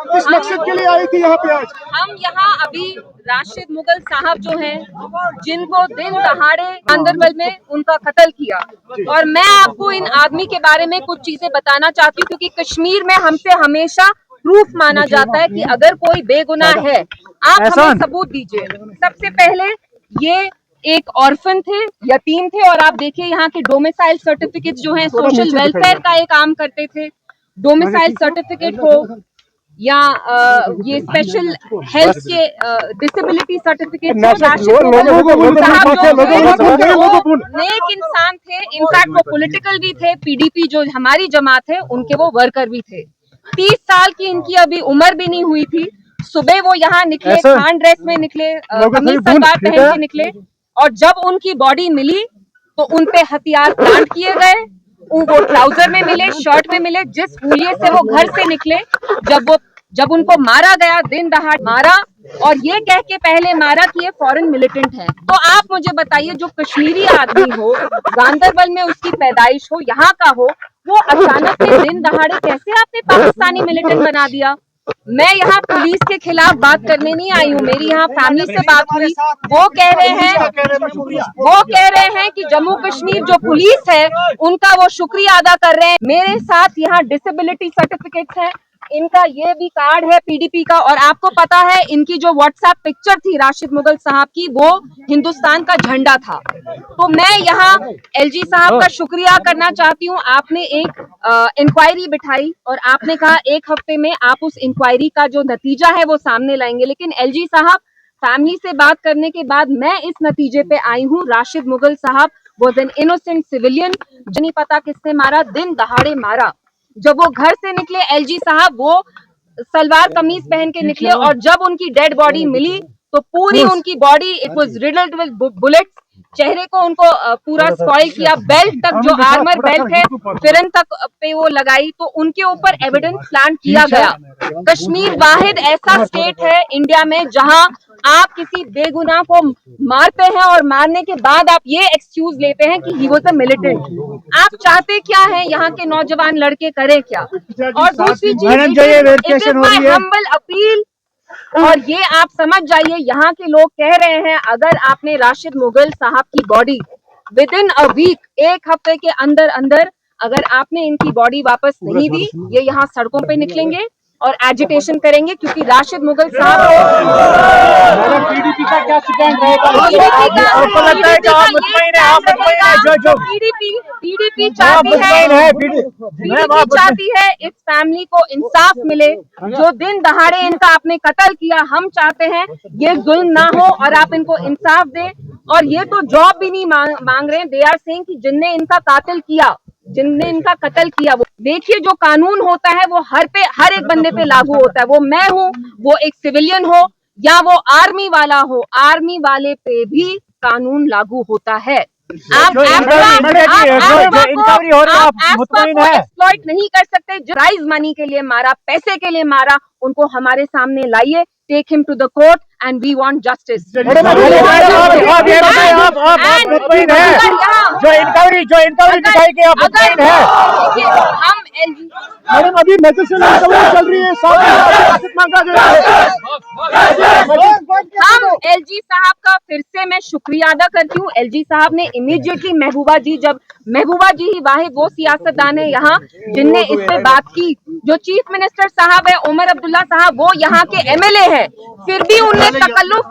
किस मकसद के लिए आई थी यहाँ पे आज? हम यहाँ अभी राशिद मुगल साहब जो हैं, जिनको दिन दहाड़े गांदरबल में उनका कत्ल किया, और मैं आपको इन आदमी के बारे में कुछ चीजें बताना चाहती हूँ, क्योंकि कश्मीर में हमसे हमेशा प्रूफ माना जाता है कि अगर कोई बेगुनाह है आप हमें सबूत दीजिए। सबसे पहले ये एक ऑर्फन थे, यतीम थे, और आप देखिए यहाँ के डोमिसाइल सर्टिफिकेट जो हैं, सोशल वेलफेयर का एक काम करते थे। डोमिसाइल सर्टिफिकेट हो या ये स्पेशल हेल्थ के डिसेबिलिटी सर्टिफिकेट, नेक इंसान थे। इनफैक्ट वो पॉलिटिकल भी थे, पीडीपी जो हमारी जमात है उनके वो वर्कर भी थे। 30 साल की इनकी अभी उम्र भी नहीं हुई थी। सुबह वो यहाँ निकले, खान ड्रेस में निकले, कमीज सलवार पहन के निकले, और जब उनकी बॉडी मिली तो उन पे हथियार प्लांट किए गए। वो ट्राउजर में मिले, शर्ट में मिले, जिस हुलिये से वो घर से निकले, जब उनको मारा गया, दिन दहाड़ मारा, और ये कह के पहले मारा कि ये फॉरेन मिलिटेंट है। तो आप मुझे बताइए, जो कश्मीरी आदमी हो, गांदरबल में उसकी पैदाइश हो, यहाँ का हो, वो अचानक से दिन दहाड़े कैसे आपने पाकिस्तानी मिलिटेंट बना दिया? मैं यहाँ पुलिस के खिलाफ बात करने नहीं आई हूँ, मेरी यहाँ फैमिली से बात हुई। वो कह रहे हैं कि जम्मू कश्मीर जो पुलिस है उनका वो शुक्रिया अदा कर रहे हैं। मेरे साथ यहाँ डिसेबिलिटी सर्टिफिकेट्स है, इनका ये भी कार्ड है पीडीपी का, और आपको पता है इनकी जो व्हाट्सएप पिक्चर थी राशिद मुगल साहब की, वो हिंदुस्तान का झंडा था। तो मैं यहाँ एलजी साहब का शुक्रिया करना चाहती हूँ। आपने एक इंक्वायरी बिठाई और आपने कहा 1 हफ्ते में आप उस इंक्वायरी का जो नतीजा है वो सामने लाएंगे, लेकिन एलजी साहब, फैमिली से बात करने के बाद मैं इस नतीजे पे आई हूँ, राशिद मुगल साहब वॉज एन इनोसेंट सिविलियन, जो नहीं पता किसने मारा, दिन दहाड़े मारा। जब वो घर से निकले एलजी साहब, वो सलवार कमीज पहन के निकले, और जब उनकी डेड बॉडी मिली तो पूरी उनकी body it was riddled with bullets. चेहरे को उनको पूरा स्पॉइल किया, बेल्ट तक जो आर्मर बेल्ट है फिरन तक पे वो लगाई, तो उनके ऊपर एविडेंस प्लांट किया गया। कश्मीर वाहिद ऐसा स्टेट है इंडिया में जहां आप किसी बेगुनाह को मारते हैं और मारने के बाद आप ये एक्सक्यूज लेते हैं कि ही वाज अ मिलिटेंट। आप चाहते क्या हैं, यहाँ के नौजवान लड़के करें क्या? और दूसरी चीज, माय हम्बल अपील, और ये आप समझ जाइए, यहाँ के लोग कह रहे हैं अगर आपने राशिद मुगल साहब की body within a week, 1 हफ्ते के अंदर अंदर अगर आपने इनकी बॉडी वापस नहीं दी, ये यहाँ सड़कों पे निकलेंगे और एजिटेशन करेंगे, क्योंकि राशिद मुगल साहब पीडीपी का क्या स्टैंड रहेगा? पीडीपी चाहती है इस फैमिली को इंसाफ मिले। जो दिन दहाड़े इनका आपने कत्ल किया, हम चाहते हैं ये जुल्म ना हो और आप इनको इंसाफ दें। और ये तो जॉब भी नहीं मांग रहे हैं, दे आर सेइंग कि जिनने इनका कत्ल किया, वो देखिए जो कानून होता है वो हर एक बंदे पे लागू होता है। वो मैं हूँ, वो एक सिविलियन हो या वो आर्मी वाला हो, आर्मी वाले पे भी कानून लागू होता है। आप एक्सप्लॉइट नहीं कर सकते। प्राइज मनी के लिए मारा, पैसे के लिए मारा, उनको हमारे सामने लाइए, take him to the court and we want justice. जो इंक्वायरी दिखाई कि आप मुतमईन हैं। हम मैडम अभी मैसेज चल रही है, हम एलजी साहब का फिर से मैं शुक्रिया अदा करती हूँ। एलजी साहब ने इमीडिएटली महबूबा जी ही वाहिद वो सियासतदान है यहाँ जिनने इस पे बात की। जो चीफ मिनिस्टर साहब है उमर अब्दुल्ला साहब, वो यहाँ के एमएलए हैं, फिर भी उनने तकल्लुफ,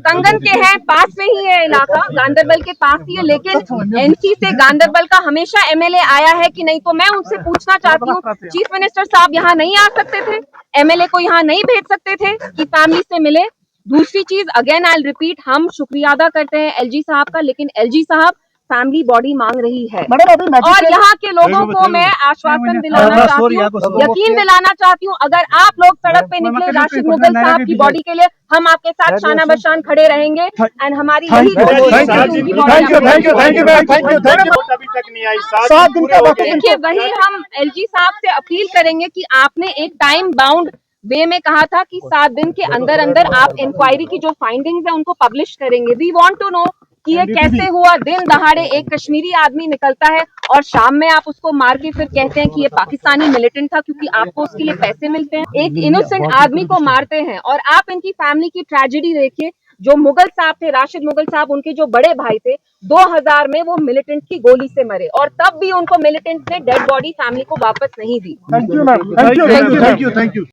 कंगन के हैं, पास में ही है इलाका, गांदरबल के पास ही है, लेकिन एनसी से गांदरबल का हमेशा एमएलए आया है कि नहीं। तो मैं उनसे पूछना चाहती हूँ, चीफ मिनिस्टर साहब यहाँ नहीं आ सकते थे? एमएलए को यहाँ नहीं भेज सकते थे कि फैमिली से मिले? दूसरी चीज, अगेन आई विल रिपीट, हम शुक्रिया अदा करते हैं एलजी साहब का, लेकिन एलजी साहब फैमिली बॉडी मांग रही है। और यहाँ के लोगों को मैं आश्वासन दिलाना चाहती हूँ, यकीन दिलाना चाहती हूँ, अगर आप लोग सड़क पे निकले राशिद मुगल साहब की बॉडी के लिए, हम आपके साथ शाना बशान खड़े रहेंगे। एंड हमारी यही देखिए, वही हम एलजी साहब से अपील करेंगे कि आपने एक टाइम बाउंड वे में कहा था कि 7 दिन के अंदर अंदर आप इंक्वायरी की जो फाइंडिंग्स है उनको पब्लिश करेंगे। वी वांट टू नो कि ये कैसे हुआ। दिन दहाड़े एक कश्मीरी आदमी निकलता है और शाम में आप उसको मार के फिर कहते हैं कि ये पाकिस्तानी मिलिटेंट था क्योंकि आपको उसके लिए पैसे मिलते हैं। एक इनोसेंट आदमी को मारते हैं। और आप इनकी फैमिली की ट्रेजेडी देखिए, जो मुगल साहब थे, राशिद मुगल साहब, उनके जो बड़े भाई थे, 2000 में वो मिलिटेंट की गोली से मरे और तब भी उनको मिलिटेंट ने डेड बॉडी फैमिली को वापस नहीं दी। Thank you ma'am, thank you, thank you, thank you, thank you.